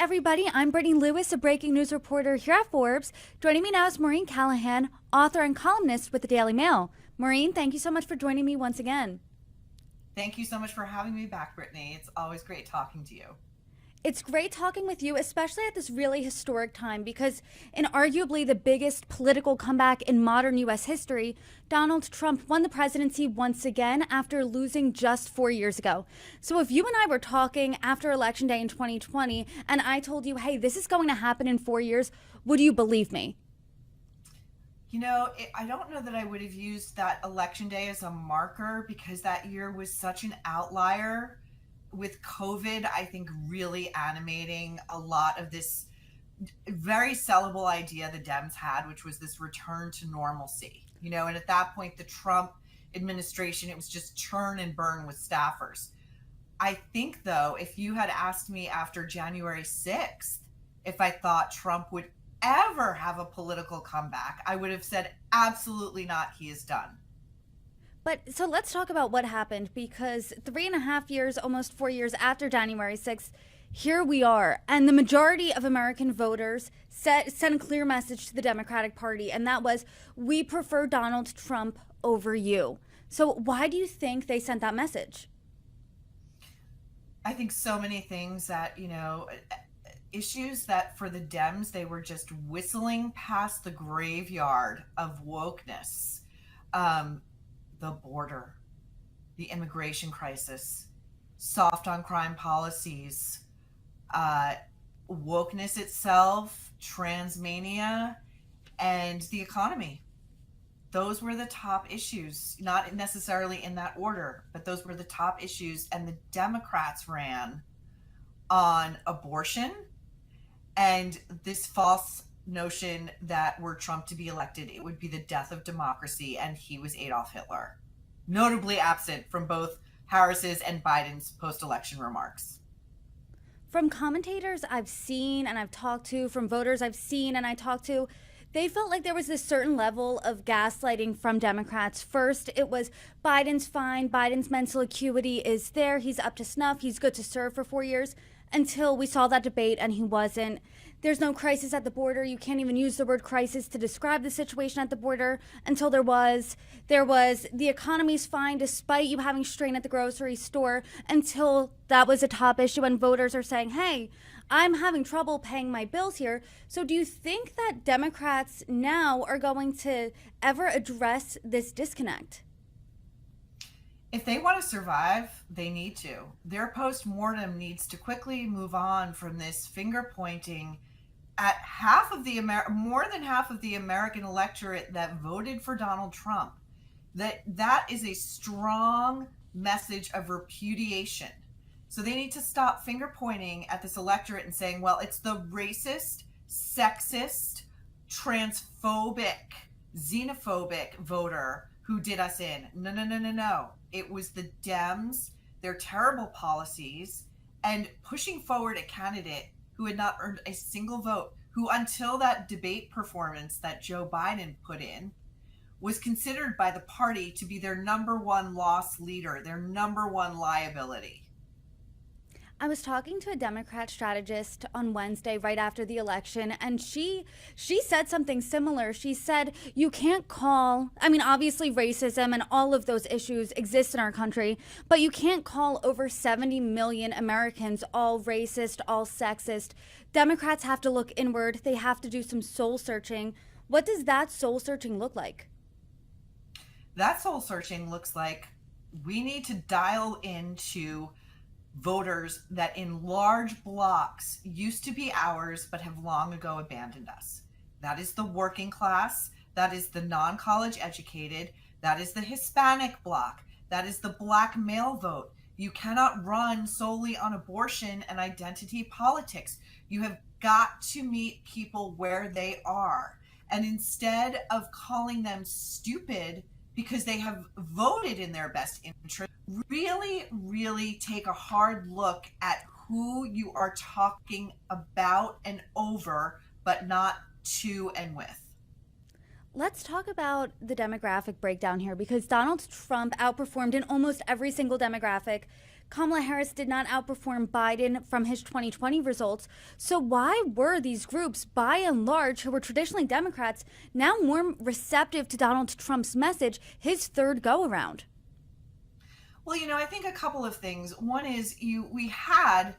everybody. I'm Brittany Lewis, a breaking news reporter here at Forbes. Joining me now is Maureen Callahan, author and columnist with the Daily Mail. Maureen, thank you so much for joining me once again. Thank you so much for having me back, Brittany. It's always great talking to you. It's great talking with you, especially at this really historic time, because in arguably the biggest political comeback in modern U.S. history, Donald Trump won the presidency once again after losing just 4 years ago. So if you and I were talking after Election Day in 2020, and I told you, hey, this is going to happen in 4 years, would you believe me? I don't know that I would have used that election day as a marker because that year was such an outlier with COVID, I think, really animating a lot of this very sellable idea the Dems had, which was this return to normalcy. And at that point, the Trump administration, it was just churn and burn with staffers. I think, though, if you had asked me after January 6th if I thought Trump would ever have a political comeback, I would have said absolutely not, he is done. But so let's talk about what happened, because 3.5 years, almost 4 years after January 6th, here we are. And the majority of American voters sent a clear message to the Democratic Party, and that was, we prefer Donald Trump over you. So why do you think they sent that message? I think so many things that, issues that for the Dems, they were just whistling past the graveyard of wokeness. The border, the immigration crisis, soft on crime policies, wokeness itself, transmania, and the economy. Those were the top issues, not necessarily in that order, but those were the top issues. And the Democrats ran on abortion and this false notion that were Trump to be elected, it would be the death of democracy, and he was Adolf Hitler, notably absent from both Harris's and Biden's post-election remarks. From commentators I've seen and I've talked to, from voters I've seen and I talked to, they felt like there was this certain level of gaslighting from Democrats. First, it was Biden's fine, Biden's mental acuity is there, he's up to snuff, he's good to serve for 4 years, until we saw that debate and he wasn't. There's no crisis at the border. You can't even use the word crisis to describe the situation at the border until there was. The economy's fine despite you having strain at the grocery store, until that was a top issue and voters are saying, hey, I'm having trouble paying my bills here. So do you think that Democrats now are going to ever address this disconnect? If they want to survive, they need to. Their post-mortem needs to quickly move on from this finger pointing at more than half of the American electorate that voted for Donald Trump. That is a strong message of repudiation. So they need to stop finger pointing at this electorate and saying, well, it's the racist, sexist, transphobic, xenophobic voter who did us in. No. It was the Dems, their terrible policies, and pushing forward a candidate who had not earned a single vote, who until that debate performance that Joe Biden put in, was considered by the party to be their number one loss leader, their number one liability. I was talking to a Democrat strategist on Wednesday right after the election, and she said something similar. She said, you can't obviously racism and all of those issues exist in our country, but you can't call over 70 million Americans all racist, all sexist. Democrats have to look inward. They have to do some soul searching. What does that soul searching look like? That soul searching looks like we need to dial into voters that in large blocks used to be ours but have long ago abandoned us. That is the working class, that is the non-college educated, that is the Hispanic bloc, that is the black male vote. You cannot run solely on abortion and identity politics. You have got to meet people where they are. And instead of calling them stupid because they have voted in their best interest, really take a hard look at who you are talking about and over, but not to and with. Let's talk about the demographic breakdown here, because Donald Trump outperformed in almost every single demographic. Kamala Harris did not outperform Biden from his 2020 results. So why were these groups, by and large, who were traditionally Democrats, now more receptive to Donald Trump's message, his third go-around? Well, I think a couple of things. One is we had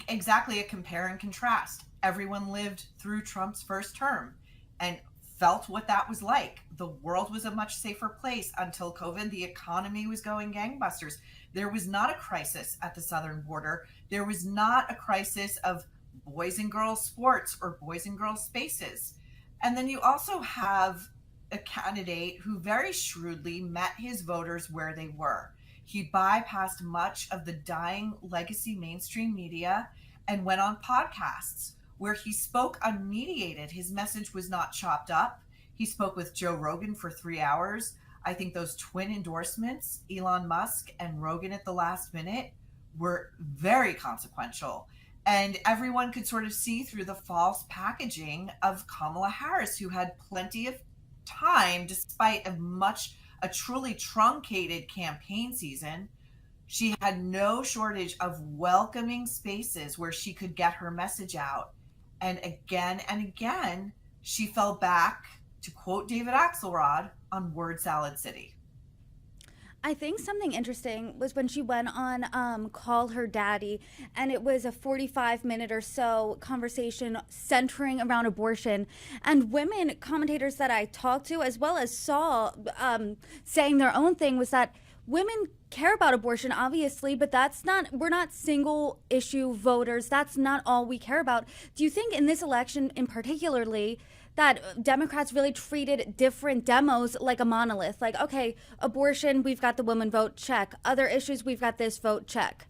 exactly a compare and contrast. Everyone lived through Trump's first term and felt what that was like. The world was a much safer place until COVID. The economy was going gangbusters. There was not a crisis at the southern border. There was not a crisis of boys and girls sports or boys and girls spaces. And then you also have a candidate who very shrewdly met his voters where they were. He bypassed much of the dying legacy mainstream media and went on podcasts where he spoke unmediated. His message was not chopped up. He spoke with Joe Rogan for 3 hours. I think those twin endorsements, Elon Musk and Rogan at the last minute, were very consequential. And everyone could sort of see through the false packaging of Kamala Harris, who had plenty of time despite a truly truncated campaign season. She had no shortage of welcoming spaces where she could get her message out. And again, she fell back, to quote David Axelrod, on Word Salad City. I think something interesting was when she went on Call Her Daddy, and it was a 45-minute or so conversation centering around abortion. And women commentators that I talked to, as well as saw saying their own thing, was that women care about abortion, obviously, but we're not single issue voters. That's not all we care about. Do you think in this election in particularly that Democrats really treated different demos like a monolith? Like, okay, abortion, we've got the woman vote, check. Other issues, we've got this vote, check.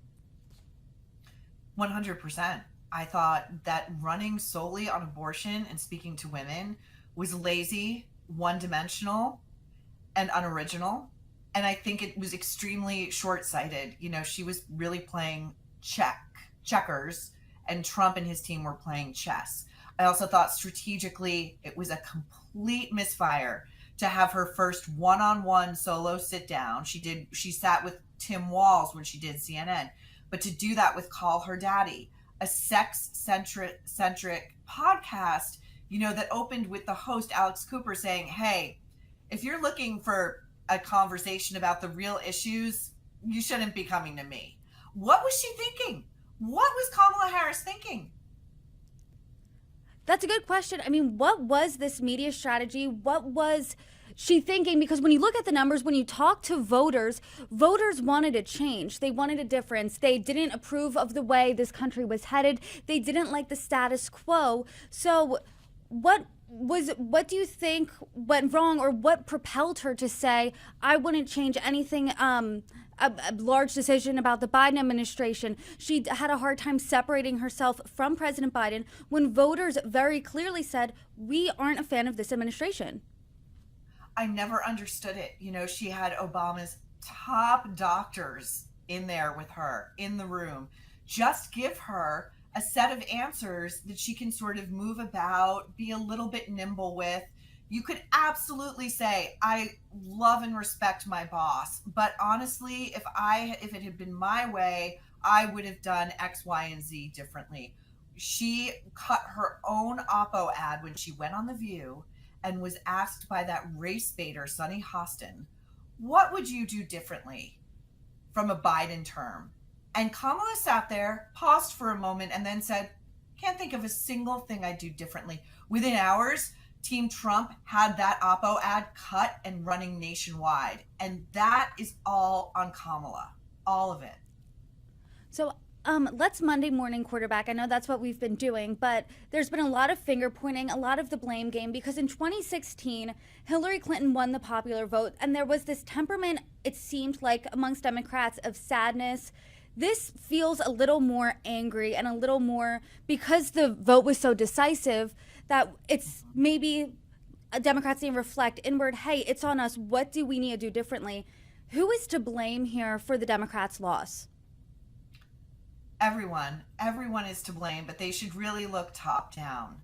100%. I thought that running solely on abortion and speaking to women was lazy, one-dimensional, and unoriginal. And I think it was extremely short-sighted. She was really playing checkers, and Trump and his team were playing chess. I also thought strategically it was a complete misfire to have her first one-on-one solo sit down. She sat with Tim Walz when she did CNN, but to do that with Call Her Daddy, a sex-centric podcast, that opened with the host Alex Cooper saying, "Hey, if you're looking for a conversation about the real issues, you shouldn't be coming to me." What was she thinking? What was Kamala Harris thinking? That's a good question. I mean, what was this media strategy? What was she thinking? Because when you look at the numbers, when you talk to voters, voters wanted a change. They wanted a difference. They didn't approve of the way this country was headed. They didn't like the status quo. So what do you think went wrong, or what propelled her to say, I wouldn't change anything, a large decision about the Biden administration? She had a hard time separating herself from President Biden when voters very clearly said, we aren't a fan of this administration. I never understood it. She had Obama's top doctors in there with her in the room. Just give her a set of answers that she can sort of move about, be a little bit nimble with. You could absolutely say, I love and respect my boss, but honestly, if it had been my way, I would have done X, Y, and Z differently. She cut her own Oppo ad when she went on The View and was asked by that race baiter, Sonny Hostin, what would you do differently from a Biden term? And Kamala sat there, paused for a moment, and then said, can't think of a single thing I'd do differently. Within hours, Team Trump had that Oppo ad cut and running nationwide. And that is all on Kamala. All of it. So let's Monday morning quarterback. I know that's what we've been doing, but there's been a lot of finger pointing, a lot of the blame game, because in 2016, Hillary Clinton won the popular vote, and there was this temperament, it seemed like, amongst Democrats of sadness. This feels a little more angry and a little more, because the vote was so decisive, that it's maybe Democrats need to reflect inward, hey, it's on us. What do we need to do differently? Who is to blame here for the Democrats' loss? Everyone is to blame, but they should really look top down.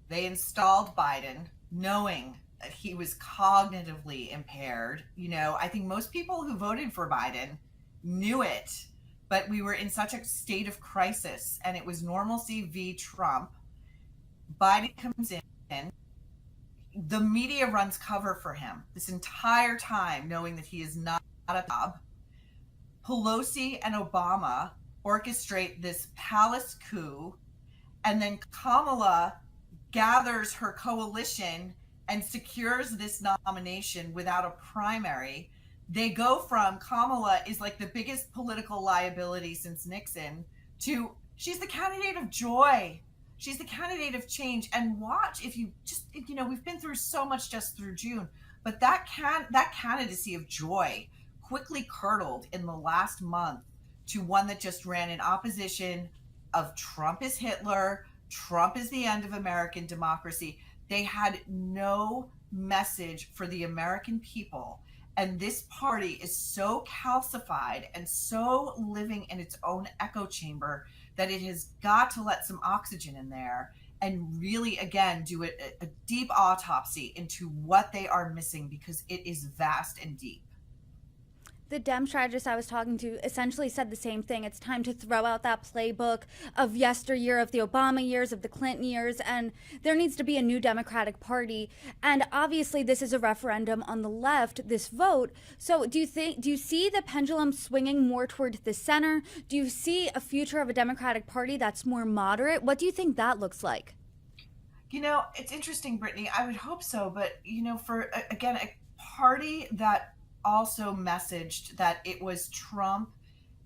They installed Biden knowing that he was cognitively impaired. I think most people who voted for Biden knew it. but we were in such a state of crisis, and it was normalcy v. Trump. Biden comes in. The media runs cover for him this entire time, knowing that he is not a job. Pelosi and Obama orchestrate this palace coup, and then Kamala gathers her coalition and secures this nomination without a primary. They go from Kamala is like the biggest political liability since Nixon to she's the candidate of joy. She's the candidate of change. And watch, if you just, we've been through so much just through June, but that candidacy of joy quickly curdled in the last month to one that just ran in opposition of Trump is Hitler, Trump is the end of American democracy. They had no message for the American people. And this party is so calcified and so living in its own echo chamber that it has got to let some oxygen in there and really, again, do a deep autopsy into what they are missing, because it is vast and deep. The Dem strategist I was talking to essentially said the same thing. It's time to throw out that playbook of yesteryear, of the Obama years, of the Clinton years, and there needs to be a new Democratic Party. And obviously, this is a referendum on the left, this vote. So do you see the pendulum swinging more toward the center? Do you see a future of a Democratic Party that's more moderate? What do you think that looks like? It's interesting, Brittany. I would hope so. But, for, again, a party that also messaged that it was Trump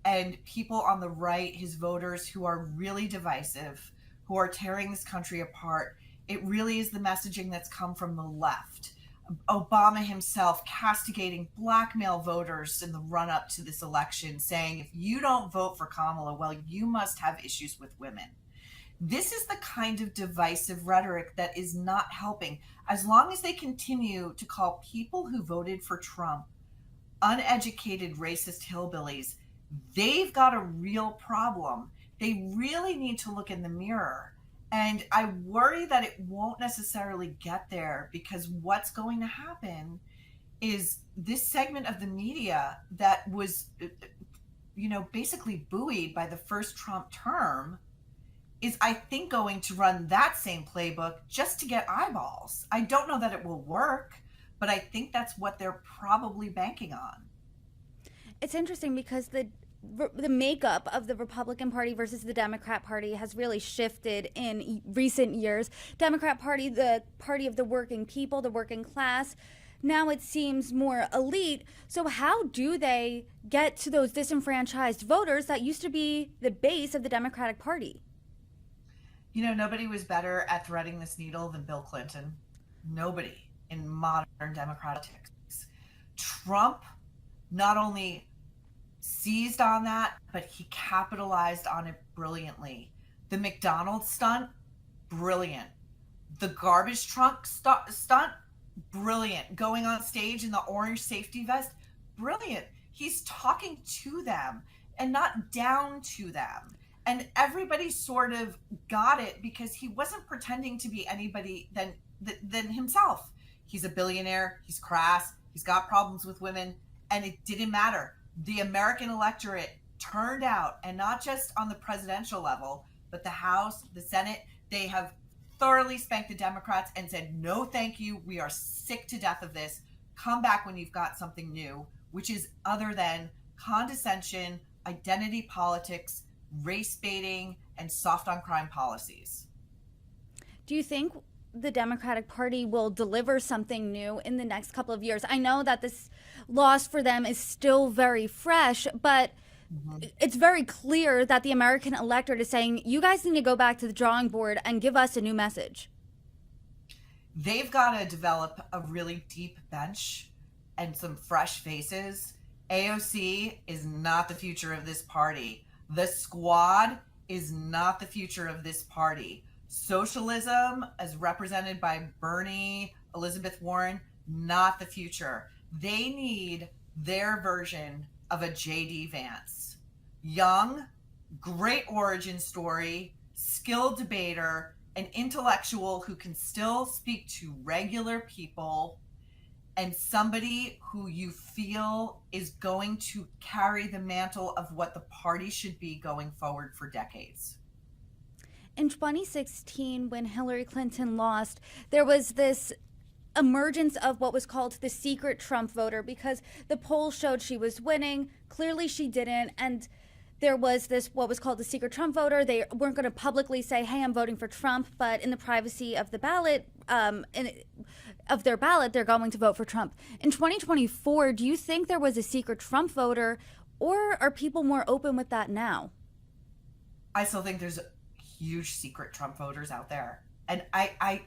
and people on the right, his voters, who are really divisive, who are tearing this country apart. It really is the messaging that's come from the left. Obama himself castigating blackmail voters in the run up to this election, saying, if you don't vote for Kamala, well, you must have issues with women. This is the kind of divisive rhetoric that is not helping. As long as they continue to call people who voted for Trump uneducated racist hillbillies, they've got a real problem. They really need to look in the mirror. And I worry that it won't necessarily get there, because what's going to happen is this segment of the media that was, basically buoyed by the first Trump term is, I think, going to run that same playbook just to get eyeballs. I don't know that it will work, but I think that's what they're probably banking on. It's interesting because the makeup of the Republican Party versus the Democrat Party has really shifted in recent years. Democrat Party, the party of the working people, the working class. Now it seems more elite. So how do they get to those disenfranchised voters that used to be the base of the Democratic Party? Nobody was better at threading this needle than Bill Clinton. Nobody in modern democratic politics. Trump not only seized on that, but he capitalized on it brilliantly. The McDonald's stunt, brilliant. The garbage truck stunt, brilliant. Going on stage in the orange safety vest, brilliant. He's talking to them and not down to them. And everybody sort of got it, because he wasn't pretending to be anybody than himself. He's a billionaire, he's crass, he's got problems with women, and it didn't matter. The American electorate turned out, and not just on the presidential level, but the House, the Senate, they have thoroughly spanked the Democrats and said, no, thank you. We are sick to death of this. Come back when you've got something new, which is other than condescension, identity politics, race baiting, and soft on crime policies. Do you think the Democratic Party will deliver something new in the next couple of years? I know that this loss for them is still very fresh, but it's very clear that the American electorate is saying, you guys need to go back to the drawing board and give us a new message. They've got to develop a really deep bench and some fresh faces. AOC is not the future of this party. The Squad is not the future of this party. Socialism, as represented by Bernie, Elizabeth Warren, not the future. They need their version of a J.D. Vance. Young, great origin story, skilled debater, an intellectual who can still speak to regular people, and somebody who you feel is going to carry the mantle of what the party should be going forward for decades. In 2016, when Hillary Clinton lost, there was this emergence of what was called the secret Trump voter because the polls showed she was winning. Clearly, she didn't. And there was this, what was called the secret Trump voter. They weren't going to publicly say, hey, I'm voting for Trump, but in the privacy of the ballot, of their ballot, they're going to vote for Trump. In 2024, do you think there was a secret Trump voter, or are people more open with that now? I still think there's huge secret Trump voters out there. And I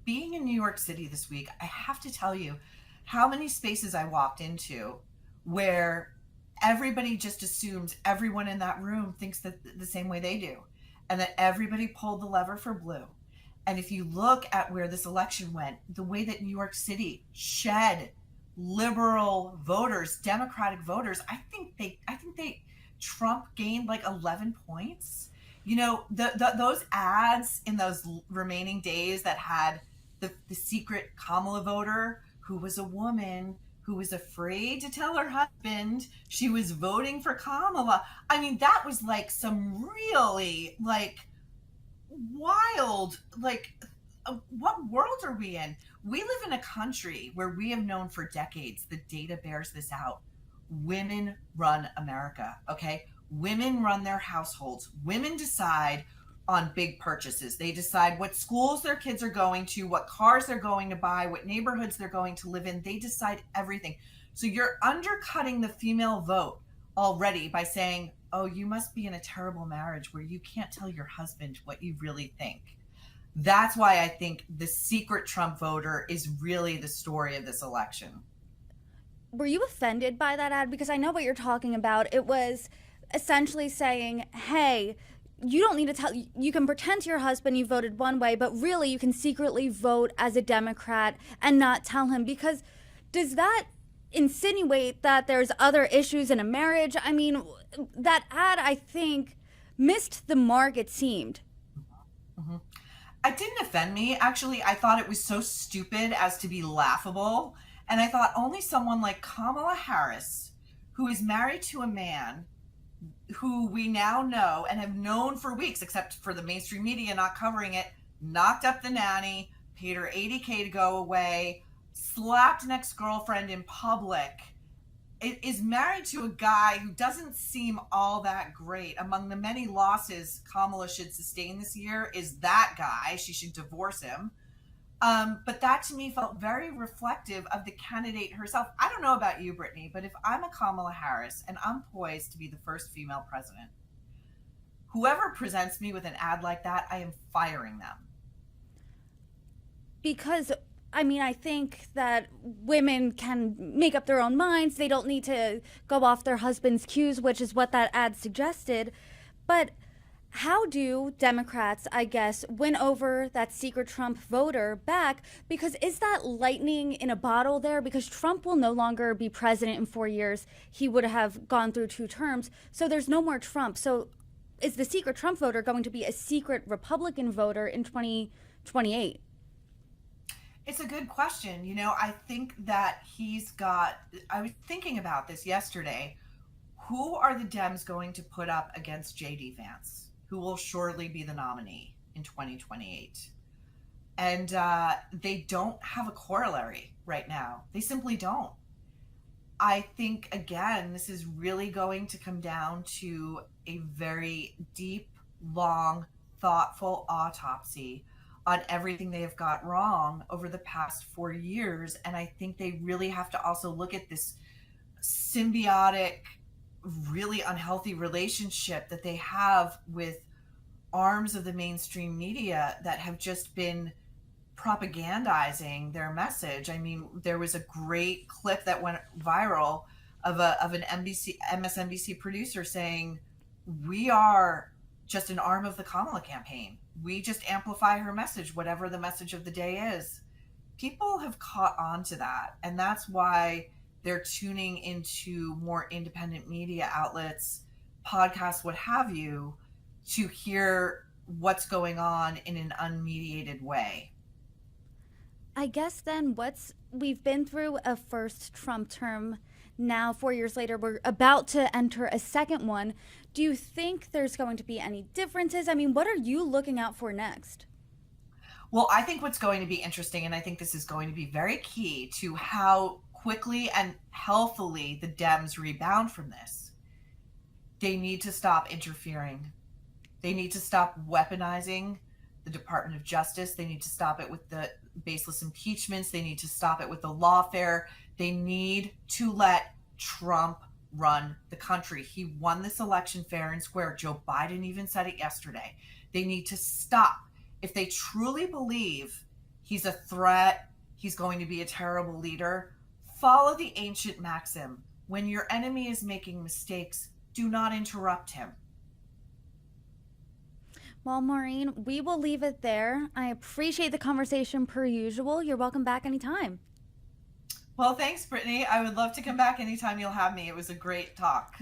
being in New York City this week, I have to tell you how many spaces I walked into where everybody just assumes everyone in that room thinks that the same way they do, and that everybody pulled the lever for blue. And if you look at where this election went, the way that New York City shed liberal voters, Democratic voters, I think they Trump gained like 11 points. You know, those ads in those remaining days that had the secret Kamala voter who was a woman who was afraid to tell her husband she was voting for Kamala. I mean, that was like some really like wild, like, what world are we in? We live in a country where we have known for decades, the data bears this out. Women run America, okay? Women run their households. Women decide on big purchases. They decide what schools their kids are going to, what cars they're going to buy, what neighborhoods they're going to live in. They decide everything. So you're undercutting the female vote already by saying, oh, you must be in a terrible marriage where you can't tell your husband what you really think. That's why I think the secret Trump voter is really the story of this election. Were you offended by that ad? Because I know what you're talking about. It was essentially saying, hey, you don't need to tell, you can pretend to your husband you voted one way, but really you can secretly vote as a Democrat and not tell him. Because does that insinuate that there's other issues in a marriage? I mean, that ad, I think, missed the mark, it seemed. Mm-hmm. It didn't offend me. Actually, I thought it was so stupid as to be laughable. And I thought only someone like Kamala Harris, who is married to a man who we now know and have known for weeks, except for the mainstream media not covering it, knocked up the nanny, paid her $80K to go away, slapped an ex-girlfriend in public, is married to a guy who doesn't seem all that great. Among the many losses Kamala should sustain this year is that guy. She should divorce him. But that to me felt very reflective of the candidate herself. I don't know about you, Brittany, but if I'm a Kamala Harris and I'm poised to be the first female president, whoever presents me with an ad like that, I am firing them. Because, I mean, I think that women can make up their own minds. They don't need to go off their husband's cues, which is what that ad suggested. But how do Democrats, I guess, win over that secret Trump voter back? Because is that lightning in a bottle there? Because Trump will no longer be president in 4 years. He would have gone through 2 terms. So there's no more Trump. So is the secret Trump voter going to be a secret Republican voter in 2028? It's a good question. You know, I think that I was thinking about this yesterday. Who are the Dems going to put up against J.D. Vance, who will surely be the nominee in 2028? And they don't have a corollary right now. They simply don't. I think, again, this is really going to come down to a very deep, long, thoughtful autopsy on everything they have got wrong over the past 4 years. And I think they really have to also look at this symbiotic, really unhealthy relationship that they have with arms of the mainstream media that have just been propagandizing their message. I mean, there was a great clip that went viral of an MSNBC producer saying, we are just an arm of the Kamala campaign. We just amplify her message, whatever the message of the day is. People have caught on to that. And that's why they're tuning into more independent media outlets, podcasts, what have you, to hear what's going on in an unmediated way. I guess then we've been through a first Trump term. Now, 4 years later, we're about to enter a second one. Do you think there's going to be any differences? I mean, what are you looking out for next? Well, I think what's going to be interesting, and I think this is going to be very key to how quickly and healthily the Dems rebound from this. They need to stop interfering. They need to stop weaponizing the Department of Justice. They need to stop it with the baseless impeachments. They need to stop it with the lawfare. They need to let Trump run the country. He won this election fair and square. Joe Biden even said it yesterday. They need to stop. If they truly believe he's a threat, he's going to be a terrible leader, follow the ancient maxim: when your enemy is making mistakes, do not interrupt him. Well, Maureen, we will leave it there. I appreciate the conversation per usual. You're welcome back anytime. Well, thanks, Brittany. I would love to come back anytime you'll have me. It was a great talk.